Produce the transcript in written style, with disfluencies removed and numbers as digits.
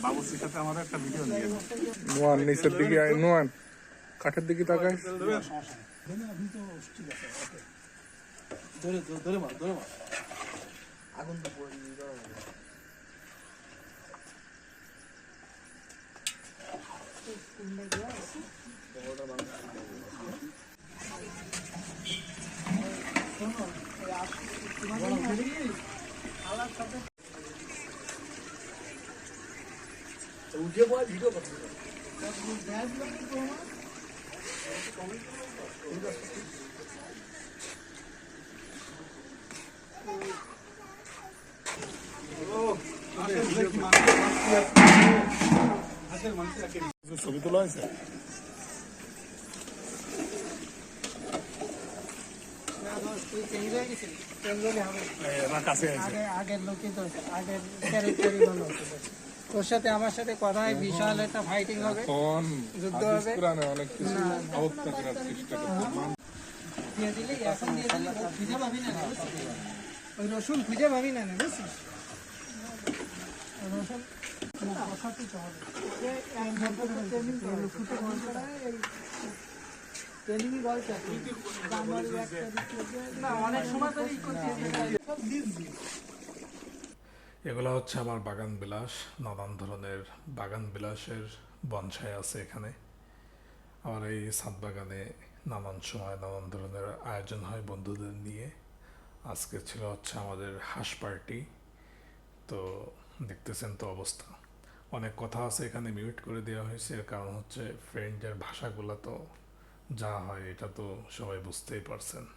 বাবুর সাথে আমার একটা ভিডিও নিয়ে নোয়ান নিচের দিকে আয়, নোয়ান কাঠের দিকে তাকায়। আগুন তো পড়ে উঠে পড়ে ভিডিও করতে ছবি তোলা হয়েছে। আগের লোকই তো আগের ক্যারেক্টারই ভালো হতো। তোর সাথে আমার সাথে কথা হয়, বিশাল একটা ফাইটিং হবে, যুদ্ধ হবে। অনেক কিছু অবস্থা করার চেষ্টা করছে। দিয়ে দিলে এখন দিয়ে দিলে খুঁজে পাবি না, ওই রসুন খুঁজে পাবি না, বুঝছিস? রসুন এগুলো হচ্ছে আমার বাগান বিলাস। নানান ধরনের বাগান বিলাসের বনসাই আছে এখানে। আমার এই ছাদ বাগানে নানান সময় নানান ধরনের আয়োজন হয় বন্ধুদের নিয়ে। আজকে ছিল হচ্ছে আমাদের হাঁস পার্টি। তো দেখতেছেন তো অবস্থা, অনেক কথা আছে এখানে মিউট করে দেওয়া হয়েছে। এর কারণ হচ্ছে ফ্রেন্ডের ভাষাগুলো তো যা হয় এটা তো সবাই বুঝতেই পারছেন।